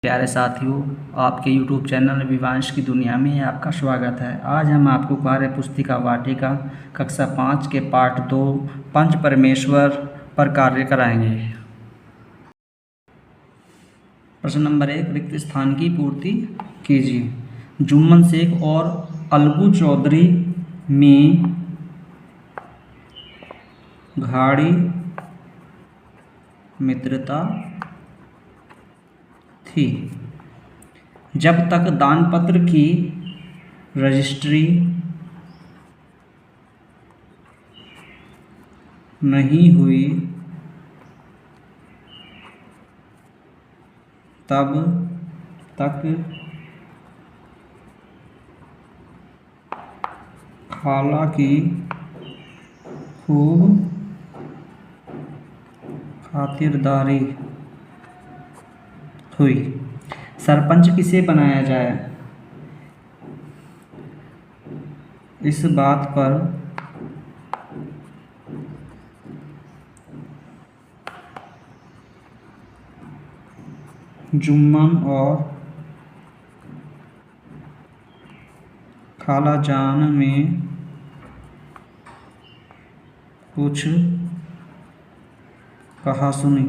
प्यारे साथियों, आपके YouTube चैनल विवांश की दुनिया में आपका स्वागत है। आज हम आपको कार्य पुस्तिका वाटिका कक्षा 5 के पाठ 2 पंच परमेश्वर पर कार्य कराएंगे। प्रश्न नंबर 1, रिक्त स्थान की पूर्ति कीजिए। जुम्मन शेख और अलगू चौधरी में गाढ़ी मित्रता थी। जब तक दानपत्र की रजिस्ट्री नहीं हुई तब तक खाला की खूब खातिरदारी हुई। सरपंच किसे बनाया जाए? इस बात पर जुम्मन और खालाजान में कुछ कहासुनी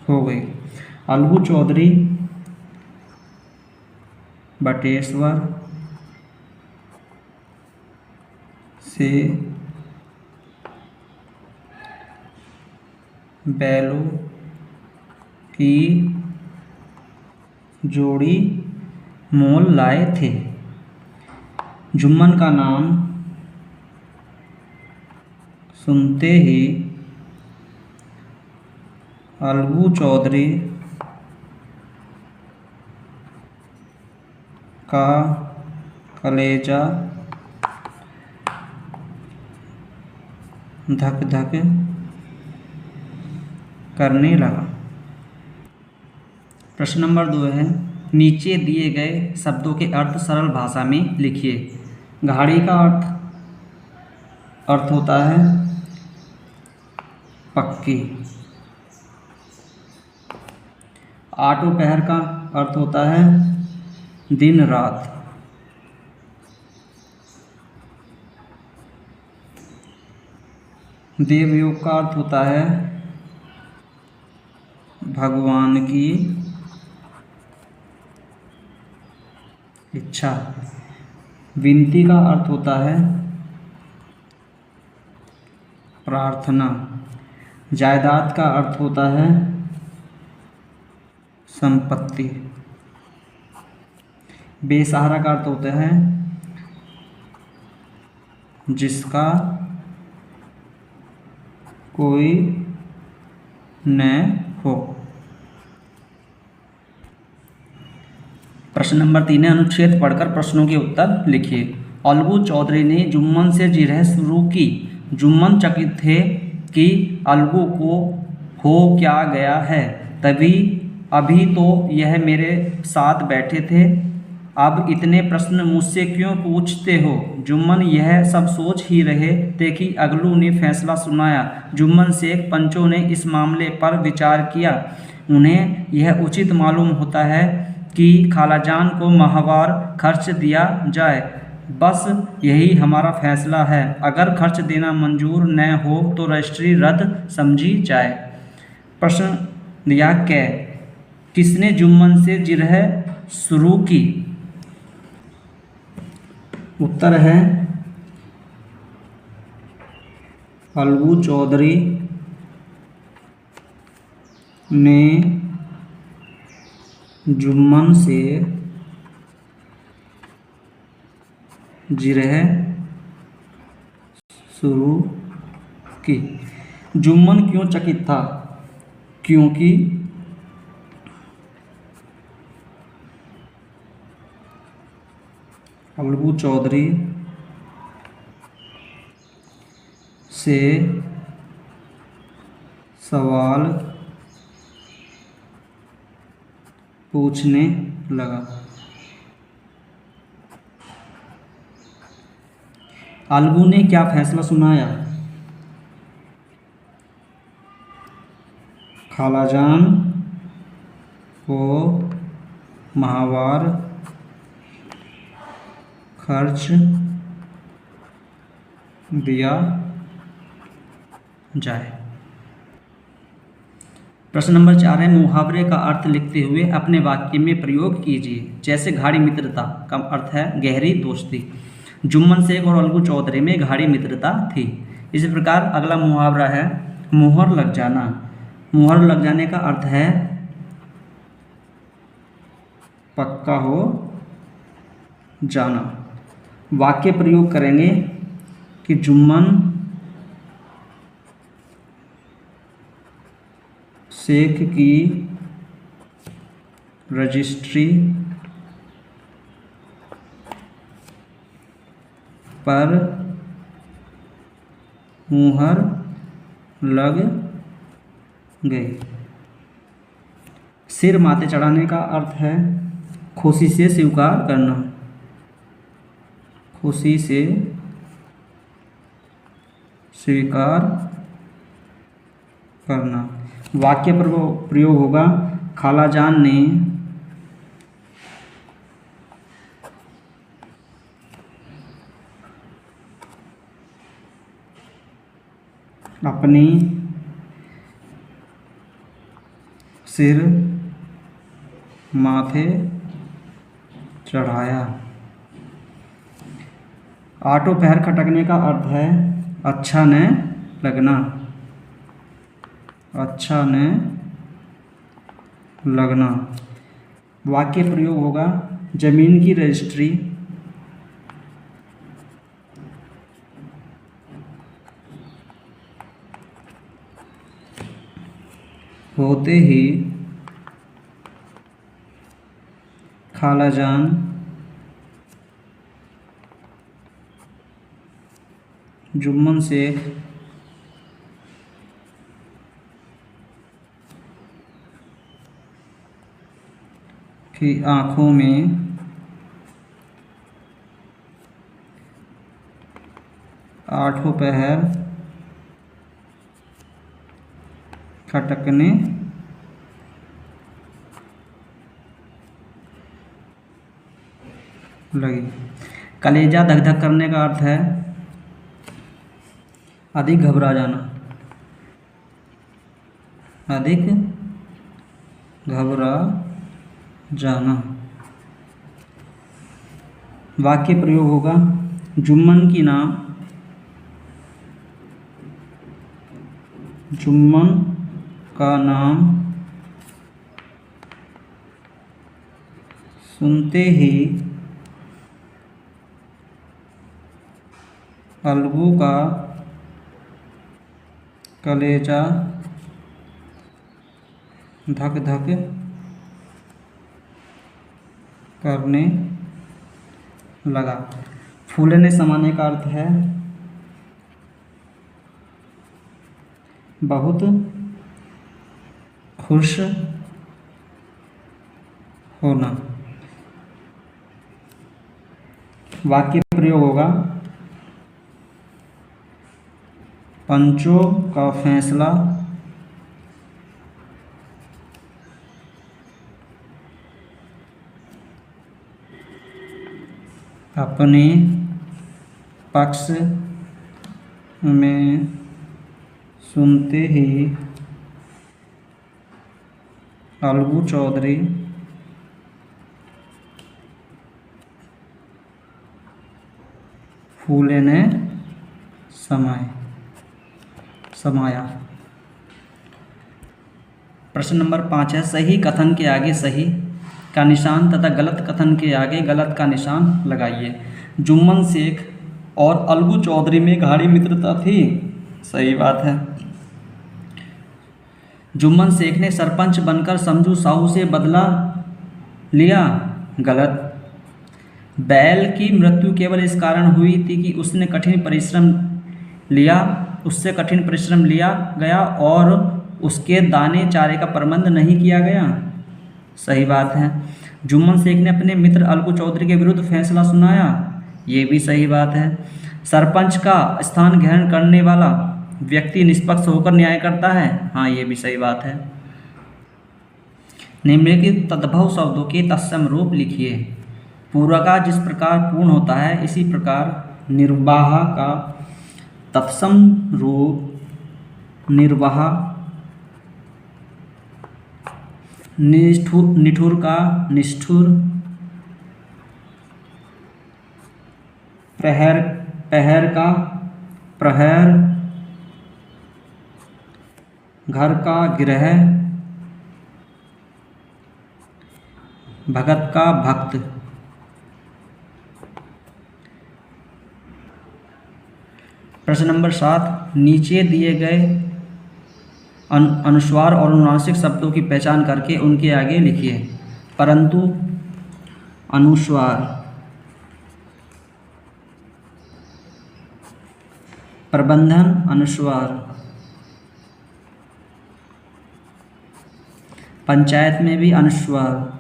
हो गई। अलगू चौधरी बटेश्वर से बैलों की जोड़ी मोल लाए थे। जुम्मन का नाम सुनते ही अलगू चौधरी का कलेजा धक धक करने लगा। प्रश्न नंबर 2 है, नीचे दिए गए शब्दों के अर्थ सरल भाषा में लिखिए। गाड़ी का अर्थ होता है पक्की। आठों पहर का अर्थ होता है दिन रात। देवयोग का अर्थ होता है भगवान की इच्छा। विनती का अर्थ होता है प्रार्थना। जायदाद का अर्थ होता है संपत्ति। बेसहारा का अर्थ होता है जिसका कोई न हो। प्रश्न नंबर 3 है, अनुच्छेद पढ़कर प्रश्नों के उत्तर लिखिए। अलगू चौधरी ने जुम्मन से जिरह शुरू की। जुम्मन चकित थे कि अलगू को हो क्या गया है। अभी तो यह मेरे साथ बैठे थे, अब इतने प्रश्न मुझसे क्यों पूछते हो? जुम्मन यह सब सोच ही रहे थे कि अलगू ने फैसला सुनाया। जुम्मन शेख पंचों ने इस मामले पर विचार किया। उन्हें यह उचित मालूम होता है कि खालाजान को माहवार खर्च दिया जाए। बस यही हमारा फैसला है। अगर खर्च देना मंजूर न हो तो रजिस्ट्री रद्द समझी जाए। प्रश्न दिया कै, किसने जुम्मन से जिरह शुरू की? उत्तर है अलगू चौधरी ने जुम्मन से जिरह शुरू की। जुम्मन क्यों चकित था? क्योंकि अलगू चौधरी से सवाल पूछने लगा। अलगू ने क्या फैसला सुनाया? खालाजान को माहवार खर्च दिया जाए। प्रश्न नंबर 4 है, मुहावरे का अर्थ लिखते हुए अपने वाक्य में प्रयोग कीजिए। जैसे गाढ़ी मित्रता का अर्थ है गहरी दोस्ती। जुम्मन शेख और अलगू चौधरी में गाढ़ी मित्रता थी। इसी प्रकार अगला मुहावरा है मुहर लग जाना। मुहर लग जाने का अर्थ है पक्का हो जाना। वाक्य प्रयोग करेंगे कि जुम्मन शेख की रजिस्ट्री पर मुहर लग गई। सिर माथे चढ़ाने का अर्थ है खुशी से स्वीकार करना। खुशी से स्वीकार करना। वाक्य प्रयोग होगा खालाजान ने अपनी सिर माथे चढ़ाया। आठों पैर खटकने का अर्थ है अच्छा न लगना। अच्छा न लगना। वाक्य प्रयोग होगा जमीन की रजिस्ट्री होते ही खालाजान जुम्मन शेख की आंखों में आठों पहर खटकने लगी। कलेजा धक धक करने का अर्थ है अधिक घबरा जाना। अधिक घबरा जाना। वाक्य प्रयोग होगा जुम्मन का नाम सुनते ही अलगू का कलेजा धक धक करने लगा। फूलने समाने का अर्थ है बहुत खुश होना। वाक्य प्रयोग होगा पंचों का फैसला अपने पक्ष में सुनते ही अलगू चौधरी फूलने समाया। प्रश्न नंबर 5 है, सही कथन के आगे सही का निशान तथा गलत कथन के आगे गलत का निशान लगाइए। जुम्मन शेख और अलगू चौधरी में गाढ़ी मित्रता थी। सही बात है। जुम्मन शेख ने सरपंच बनकर समझू साहू से बदला लिया। गलत। बैल की मृत्यु केवल इस कारण हुई थी कि उससे कठिन परिश्रम लिया गया और उसके दाने चारे का प्रबंध नहीं किया गया। सही बात है। जुम्मन शेख ने अपने मित्र अलगू चौधरी के विरुद्ध फैसला सुनाया। ये भी सही बात है। सरपंच का स्थान ग्रहण करने वाला व्यक्ति निष्पक्ष होकर न्याय करता है। हाँ, ये भी सही बात है। निम्नलिखित तद्भव शब्दों के तत्सम रूप लिखिए। पूरका जिस प्रकार पूर्ण होता है, इसी प्रकार निर्वाह का तत्सम रूप निर्वाह, निठुर का निष्ठुर, प्रहर का प्रहर, घर का गृह, भगत का भक्त। प्रश्न नंबर 7, नीचे दिए गए अनुस्वार और अनुनासिक शब्दों की पहचान करके उनके आगे लिखिए। परंतु अनुस्वार, प्रबंधन अनुस्वार, पंचायत में भी अनुस्वार,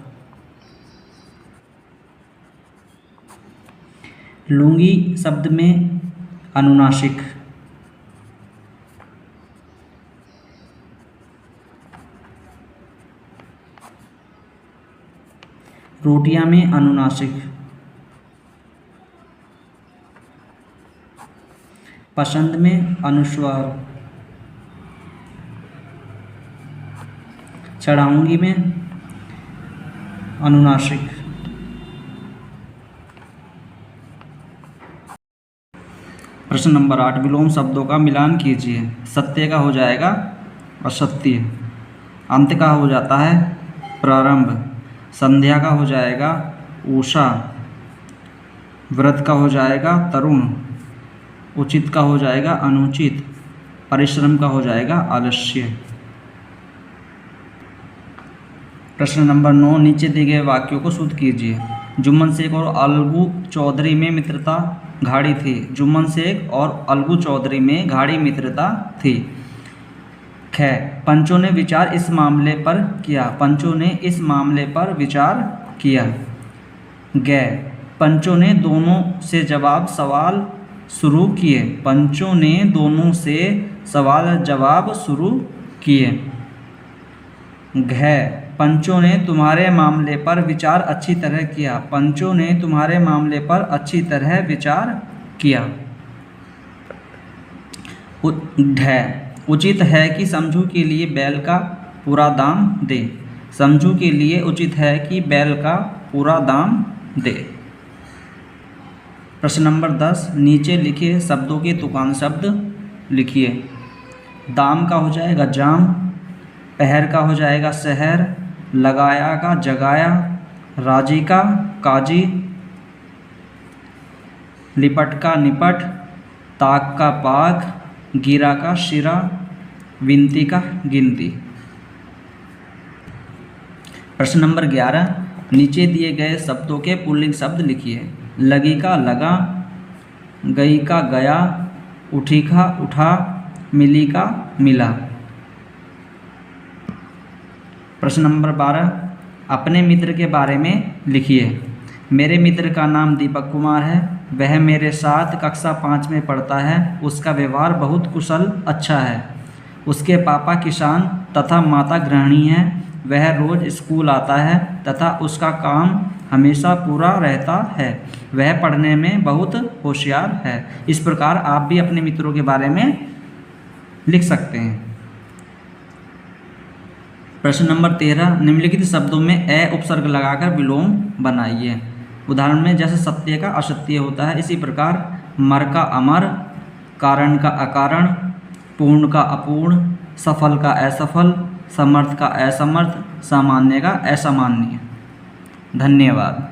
लुंगी शब्द में अनुनासिक, रोटियां में अनुनासिक, पसंद में अनुस्वार, चढ़ाऊंगी में अनुनासिक। प्रश्न नंबर 8, विलोम शब्दों का मिलान कीजिए। सत्य का हो जाएगा असत्य, अंत का हो जाता है प्रारंभ, संध्या का हो जाएगा उषा, व्रत का हो जाएगा तरुण, उचित का हो जाएगा अनुचित, परिश्रम का हो जाएगा आलस्य। प्रश्न नंबर 9, नीचे दिए गए वाक्यों को शुद्ध कीजिए। जुम्मन शेख और अलगू चौधरी में मित्रता गाढ़ी थी। जुम्मन शेख और अलगू चौधरी में गाढ़ी मित्रता थी। ख, पंचों ने विचार इस मामले पर किया। पंचों ने इस मामले पर विचार किया। ग, पंचों ने दोनों से सवाल शुरू किए। पंचों ने दोनों से सवाल जवाब शुरू किए। घ, पंचों ने तुम्हारे मामले पर विचार अच्छी तरह किया। पंचों ने तुम्हारे मामले पर अच्छी तरह विचार किया। ढ, उचित है कि समझू के लिए बैल का पूरा दाम दे। समझू के लिए उचित है कि बैल का पूरा दाम दे। प्रश्न नंबर 10, नीचे लिखे शब्दों के तुकान शब्द लिखिए। दाम का हो जाएगा जाम, पहर का हो जाएगा शहर, लगाया का जगाया, राजी का काजी, लिपट का निपट, ताक का पाक, गिरा का शिरा, विनती का गिनती। प्रश्न नंबर 11, नीचे दिए गए शब्दों के पुल्लिंग शब्द लिखिए। लगी का लगा, गई का गया, उठी का उठा, मिली का मिला। प्रश्न नंबर 12, अपने मित्र के बारे में लिखिए। मेरे मित्र का नाम दीपक कुमार है। वह मेरे साथ कक्षा 5 में पढ़ता है। उसका व्यवहार बहुत कुशल अच्छा है। उसके पापा किसान तथा माता गृहिणी हैं। वह रोज़ स्कूल आता है तथा उसका काम हमेशा पूरा रहता है। वह पढ़ने में बहुत होशियार है। इस प्रकार आप भी अपने मित्रों के बारे में लिख सकते हैं। प्रश्न नंबर 13, निम्नलिखित शब्दों में ए उपसर्ग लगाकर विलोम बनाइए। उदाहरण में जैसे सत्य का असत्य होता है, इसी प्रकार मर का अमर, कारण का अकारण, पूर्ण का अपूर्ण, सफल का असफल, समर्थ का असमर्थ, सामान्य का असामान्य। धन्यवाद।